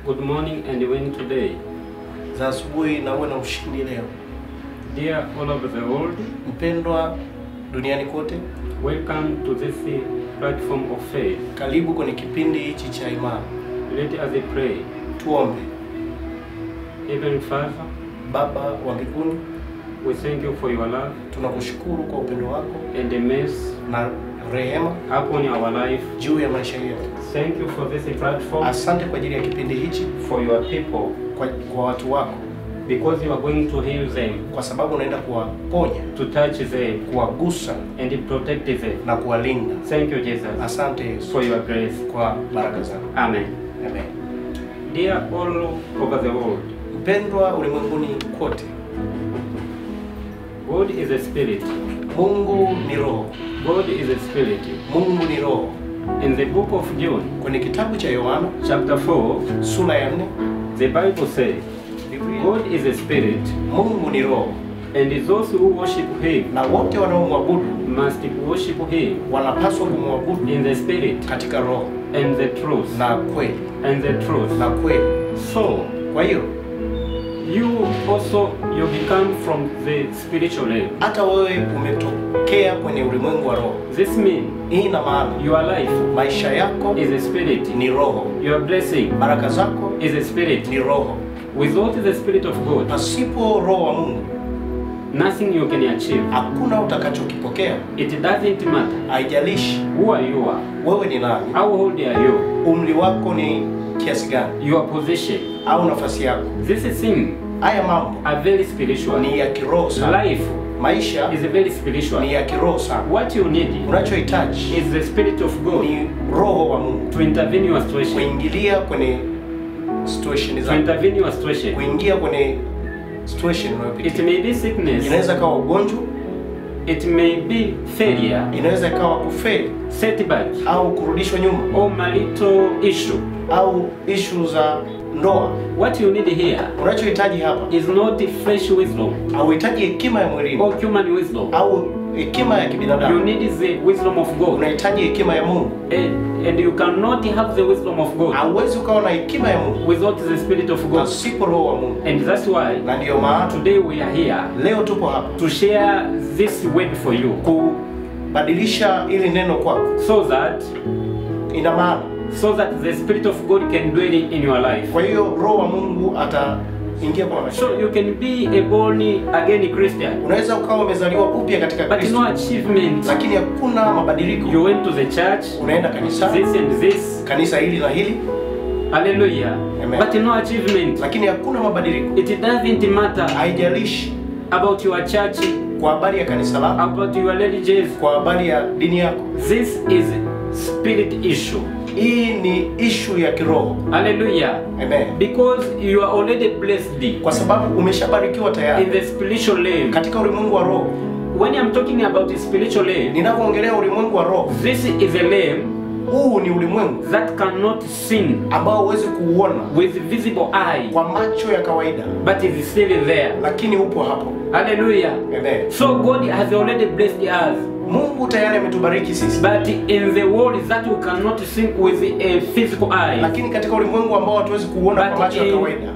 Good morning and win today. Za asubuhi na uwe na ushindi leo. Dear all over the world, mpendwa duniani kote, welcome to this platform of faith. Karibu kwenye kipindi hichi cha imani. Let us pray. Tuombe. Heavenly Father, Baba wa mbinguni, we thank you for your love. Tunakushukuru kwa upendo wako and the mercy na rehema upon our life. Juu ya maisha yetu. Thank you for this platform. Asante kwa ajili ya kipindi hichi, for your people, kwa watu wako, because you are going to heal them, kwa sababu unaenda kuwaponya, to touch them, kuwagusa and protect them, na kuwalinda. Thank you Jesus. Asante Yesu for your grace, kwa baraka zako. Amen. Amen. Dear all over the world, mpendwa ulimwenguni kote, God is a spirit. Mungu ni roho. God is a spirit. Mungu ni roho. In the book of John, kwenye kitabu cha Yohana chapter 4, sura ya 4, the Bible says, God is a spirit. Mungu ni roho. And those who worship him, na wote wanaomwabudu, must worship him, wanapaswa kumwabudu, in the spirit, katika roho, and the truth, na kweli, and the truth, na kweli. So, kwa hiyo you also become from the spiritual realm. Hata wewe umetokea kwenye ulimwengu wa roho. This means hii ina maana your life, maisha yako, is a spirit, ni roho. Your blessing, baraka zako, is a spirit, ni roho. Without the spirit of God, pasipo roho wa Mungu, nothing you can achieve. Hakuna utakachokipokea. It doesn't matter. Haijalishi who are you are. Wewe ni nani? How old are you? Umri wako ni kiasi gani? Your position, au nafasi yako. This thing, haya mambo, are very spiritual. Ni ya kiroho sana. Life, maisha, is very spiritual. Ni ya kiroho sana. What you need, unachohitaji, is the spirit of God. Ni roho wa Mungu. To intervene your situation. Kuingilia kwenye situation zako. To intervene your situation. Kuingia kwenye situation unayopitia. It may be sickness. Inaweza kawa ugonjwa. It may be failure. Inaweza kawa kufeli. Setback. Au kurudishwa nyuma. Or marital issue. Au issue za ndoa. What you need here, unachohitaji hapa, is not fresh wisdom. Hauhitaji hekima ya mwilini. Or human wisdom. Au hekima ya kibinadamu. You need the wisdom of God. Unahitaji hekima ya Mungu. And you cannot have the wisdom of God. Hauwezi ukawa na hekima ya Mungu without the spirit of God. Pasipo roho wa Mungu. And that's why, na ndio maana today we are here. Leo tupo hapa to share this word for you. Kubadilisha ili neno kwako. So that, ina maana, so that the spirit of God can dwell in your life. Kwa hiyo roho wa Mungu ataingia kwa maisha. So you can be a born again Christian. Unaweza ukawa umezaliwa upya katika Kristo. But no achievement. Lakini hakuna mabadiliko. You went to the church. Unaenda kanisa. This and this. Kanisa hili na hili. Hallelujah. Amen. But no achievement. Lakini hakuna mabadiliko. It doesn't matter. Haijalishi about your church, kwa habari ya kanisa lako, about your religion, kwa habari ya dini yako. This is spirit issue. Hii ni issue ya kiroho. Hallelujah. Amen. Because you are already blessed. Kwa sababu umeshabarikiwa tayari. In the spiritual realm. Katika ulimwengu wa roho. When I'm talking about the spiritual realm, ninapoongelea ulimwengu wa roho, this is a realm, huu ni ulimwengu that cannot seen, ambao huwezi kuuona with visible eye, kwa macho ya kawaida, but is still there. Lakini upo hapo. Hallelujah. Amen. So God has already blessed us. Mungu tayari ametubariki sisi. But in the world that we cannot see with a physical eye. Lakini katika ulimwengu ambao hatuwezi kuona kwa macho ya kawaida.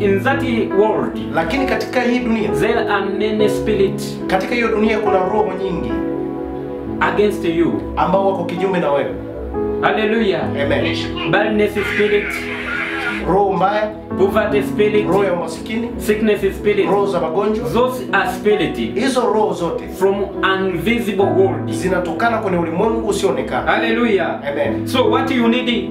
In that world, lakini katika hii dunia, there are many spirits. Katika hiyo dunia kuna roho nyingi against you, ambao wako kinyume na wewe. Hallelujah. Amen. Barrenness spirit, roho mbaya, poverty spirit, roho ya umaskini, sickness spirit, roho za magonjwa. Those are spirits. Hizo roho zote from invisible world, zinatokana kwenye ulimwengu usioonekana. Hallelujah. Amen. So what you need,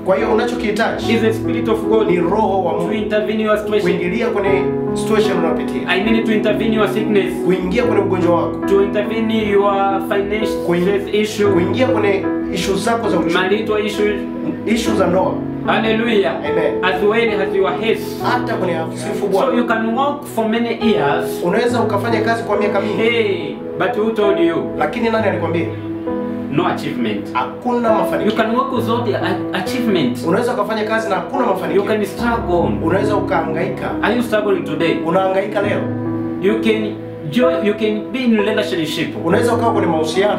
kwa hiyo unachokihitaji, is the spirit of God, ni roho wa Mungu, to intervene your situation, kuingilia kwenye situation unayopitia. I mean to intervene your sickness, kuingia kwenye ugonjwa wako, to intervene your financial issue, kuingia kwenye issue zako za uchumi, marital issue za ndoa. Hallelujah. Amen. As well as your health. Hata kwenye sifu Bwana. So you can work for many years. Unaweza ukafanya kazi kwa miaka mingi. Hey, but who told you? Lakini nani alikwambia? No achievement. Hakuna mafanikio. You can work without achievement. Unaweza ukafanya kazi na hakuna mafanikio. You can struggle. Unaweza ukahangaika. Are you struggling today? Unahangaika leo. You can be in relationship. Unaweza ukawa kwenye mahusiano.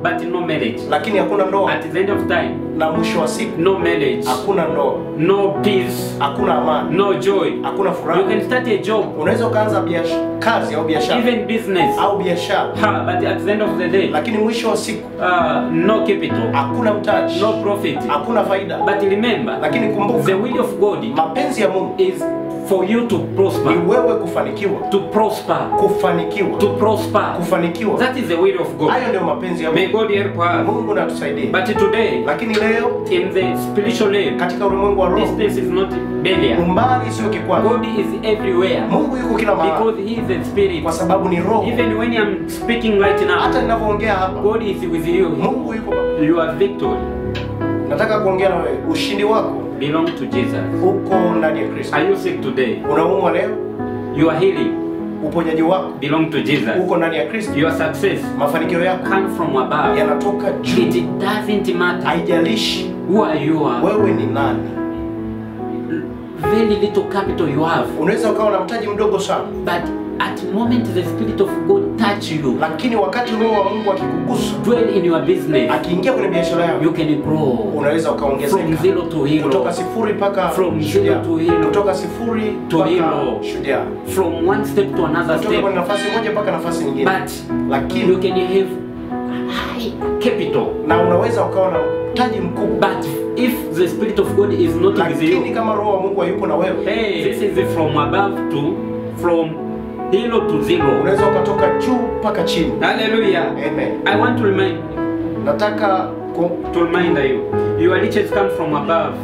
But no marriage. Lakini hakuna ndoa. At the end of time, na mwisho wa siku no marriage, hakuna ndoa, no peace, hakuna amani, no joy. hakuna furaha. You can start a job, Unaweza ukaanza kazi au biashara, even business, au biashara, but at the end of the day, lakini mwisho wa siku no capital, hakuna mtaji, no profit, hakuna faida. But remember, Lakini kumbuka, the will of God, mapenzi ya Mungu is for you to prosper, ni wewe kufanikiwa, to prosper, kufanikiwa, to prosper, kufanikiwa. That is the will of God. Hayo ndio mapenzi ya May Mungu. God help us. Mungu na tusaidie. But today, Lakini leo in the spiritual realm, katika ulimwengu wa roho, distance is not barrier. umbali sio kikwazo. God is everywhere, Mungu yuko kila mahali, because He is a spirit. kwa sababu ni roho. Even when I'm speaking right now, Hata ninapoongea hapa, God is with you. Mungu yuko. Your victory Nataka kuongea na wewe, ushindi wako belong to Jesus. uko ndani ya Kristo. Are you sick today? Unaumwa leo, Your healing uponyaji wako belong to Jesus. uko ndani ya Kristo. Your success Mafanikio yako come from above. yanatoka juu. It doesn't matter Haijalishi who are you. wewe ni nani. Very little capital you have, Unaweza ukawa na mtaji mdogo sana, but at the moment the Spirit of God touch you, lakini wakati roho wa Mungu akikugusa, dwell in your business, akiingia kwenye biashara yako, you can grow unaweza ukaongezeka from zero to hero, kutoka sifuri mpaka From shujaa, zero to hero, kutoka sifuri to mpaka hero, shujaa, from one step to another kutoka kwenye step. nafasi moja mpaka nafasi nyingine. But Lakini you can have high capital. na unaweza ukawa na mtaji mkubwa, But if the Spirit of God is not with lakini you, kama roho wa Mungu hayupo na wewe, hey, this is from above to from hero to zero. unaweza ukatoka juu mpaka chini. Hallelujah. Amen. I want to remind Nataka you, your riches come from above.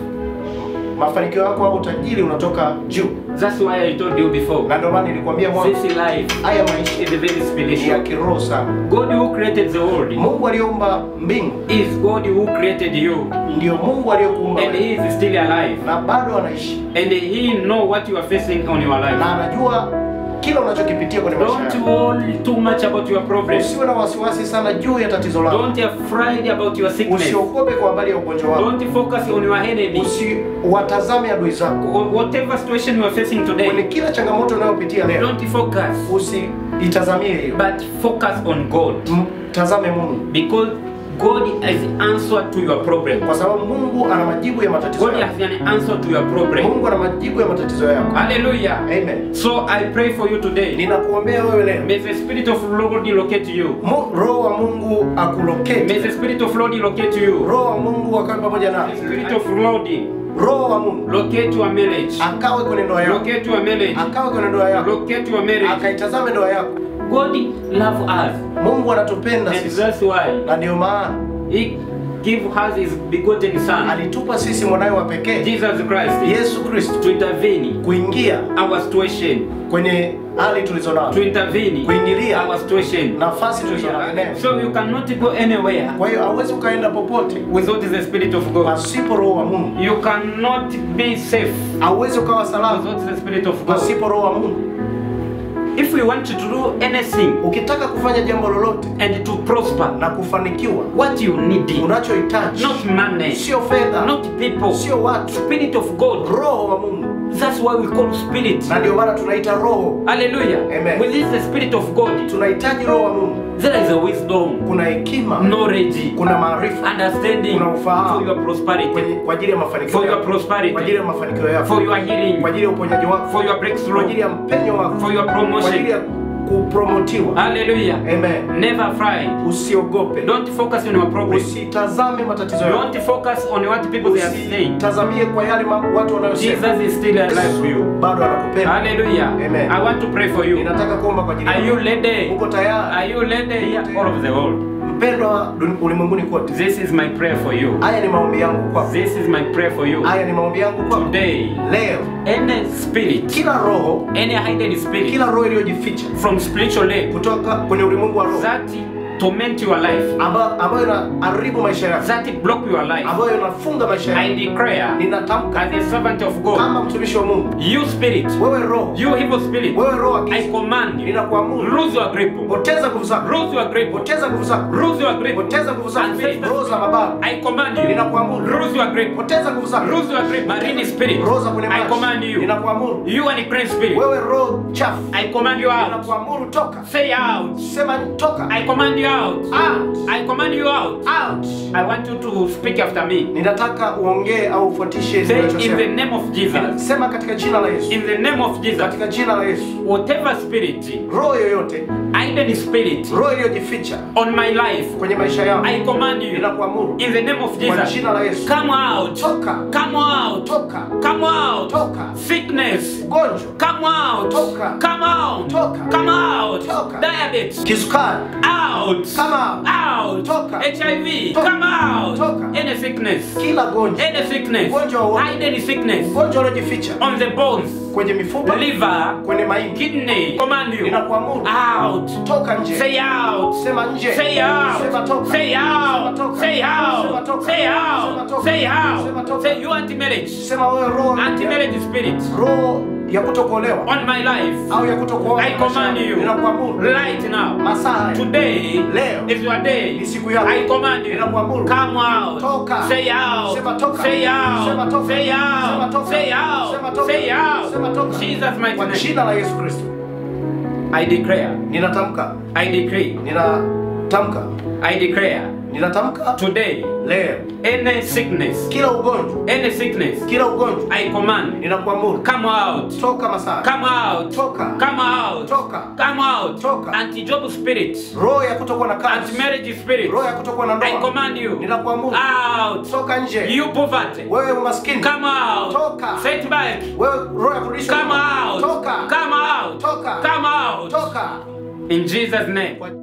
mafanikio yako au utajiri unatoka juu. That's why I told you before. Na ndio maana nilikwambia mwanzo, This life haya maisha is very ni ya spiritual. kiroho sana. God who created the world Mungu aliyeumba mbingu is God who created you, ndio Mungu aliyekuumba and wewe, He is still alive, na bado anaishi, and He know what you are facing on your life. na anajua kila unachokipitia kwenye maisha Don't yako. worry too much about your problems. Usiwe na wasiwasi sana juu ya tatizo lako. Don't afraid about your sickness. Usiogope kwa habari ya ugonjwa wako. Don't focus on your enemy. Usiwatazame adui zako. Whatever situation you are facing today, Kwenye kila changamoto unayopitia leo, don't focus, usiitazamie hiyo. but focus on God, Mtazame Mungu. because God has answer to your problem. Kwa sababu Mungu ana majibu ya matatizo God yako. has an answer to your problem. Mungu ana majibu ya matatizo yako. Hallelujah. Amen. So I pray for you today. Ninakuombea wewe leo. May the Spirit of Lord locate you. Roho wa Mungu May akulokete. the Spirit of Lord locate you. Roho wa Mungu akawe pamoja nawe. The Spirit of Lord Roho wa Mungu locate your marriage. akawe kwenye ndoa yako. Locate your marriage. Akawe kwenye ndoa yako. Locate your marriage. Akaitazame ndoa yako. God love us, Mungu anatupenda and sisi. that's why Na ndio maana He give us His begotten Son, alitupa sisi mwanawe wa pekee, Jesus Christ, Yesu Kristo, to intervene kuingia our situation, kwenye hali tulizonazo, to intervene kuingilia our situation. nafasi tulizonazo. So you cannot go anywhere Kwa hiyo hauwezi ukaenda popote without the Spirit of God. pasipo roho wa Mungu. You cannot be safe Hauwezi ukawa salama without the Spirit of God. pasipo roho wa Mungu. If we want to do anything Ukitaka kufanya jambo lolote and to prosper, na kufanikiwa, what you need, unachohitaji not money, sio fedha, not people, sio watu, Spirit of God. roho wa Mungu. That's why we call spirit. Na ndio maana tunaita roho. Hallelujah. Amen. Within the Spirit of God, Tunahitaji roho wa Mungu. there is a wisdom, Kuna hekima, knowledge, kuna maarifa understanding Kuna ufahamu. for your prosperity, kwa ajili ya mafanikio for your yako, prosperity, kwa ajili ya mafanikio yako, for your healing, kwa ajili ya uponyaji wako, for your kwa breakthrough, ajili ya mpenyo wako, for your kwa ajili promotion. ya kupromotiwa. Hallelujah. Amen. Never afraid. Usiogope. Don't focus on your problems. Usitazame matatizo yako. Don't focus on what people they are saying. Usitazamie kwa yale watu wanayosema. Jesus is still alive for you. Bado anakupenda. Hallelujah. Amen. I want to pray for you. Ninataka kuomba kwa ajili Are yako. you ready? Uko tayari? Are you ready here all over the world? Mpendwa ulimwenguni kote. This is my prayer for you. Haya ni maombi yangu kwako. This is my prayer for you. Haya ni maombi yangu kwako. Today, Leo any spirit, kila roho, any hidden spirit kila roho iliyojificha from spiritual realm kutoka kwenye ulimwengu wa roho that torment your life, ambayo inaharibu maisha yako, that block your life, ambayo inafunga maisha I yako, declare ninatamka as a servant of God, kama mtumishi wa Mungu, you spirit, wewe roho, you evil spirit, wewe roho wa I giza, command you, ninakuamuru lose your grip, poteza nguvu zako, lose your grip, poteza nguvu zako, lose your grip, poteza nguvu zako, Ancestors, roho za mababu, I command you, ninakuamuru lose your grip, poteza nguvu zako, lose your grip, marine spirit, roho za kwenye I maji, command you, ninakuamuru you unclean spirit, wewe roho chafu, I command you out, ninakuamuru toka, say out, sema toka, I command you out. Out. I command you out. Out. I want you to speak after me. Ninataka uongee au ufuatishe Say in the ninachosema. name of Jesus. Sema katika jina la Yesu. In the name of Jesus. Katika jina la Yesu. Whatever spirit, Roho yoyote, hidden spirit roho iliyojificha on my life, kwenye maisha yangu, I command you ninakuamuru in the name of kwa Jesus. jina la Yesu. Come out. Toka. Come out. Toka. Come out. Toka. Sickness. Ugonjwa. Come out. Toka. Come out. Toka. Come out. Toka. Diabetes. Kisukari. Out. Come out. Out. Toka. HIV. Toka. Come out. Toka. Any sickness. Kila gonjwa. Any sickness. Ugonjwa wowote. Hidden sickness. Ugonjwa uliojificha On the bones. kwenye mifupa, Liver. kwenye maini, Kidney. Command you. ninakuamuru Out. toka nje. Say out. Sema nje. Say out. Sema toka. Say out. Sema toka. Say out. Sema toka. Say out. Sema toka. Say Sema out. toka. Say you anti-marriage. Sema wewe roho Anti-marriage spirit roho ya kutokuolewa on my life. au ya kutokuoa. I command you Ninakuamuru right now. masaa haya. Today Leo is your day. ni siku yako. I command you. Ninakuamuru Come out. toka. Say out. Sema toka. Say out. Sema toka. Say Sema out. toka. Say out. Sema toka. Say out. Sema toka. Jesus mighty Kwa name. jina la Yesu Kristo. I declare. Ninatamka. I decree. Ninatamka. I declare. Ninatamka Today, leo any sickness, kila ugonjwa, any sickness, kila ugonjwa I command. ninakuamuru Come out. toka masaa. Come out. Toka. Come out. Toka. Come out. Toka. Anti-job spirit. Roho ya kutokuwa na kazi, Anti-marriage spirit. roho ya kutokuwa na I ndoa, command you. ninakuamuru Out. toka nje. You poverty. Wewe umaskini, Come out. Toka. Setback. wewe roho ya kurudisha Come nyuma. out. Toka. Come out. Toka. Come out. Toka. In Jesus' name.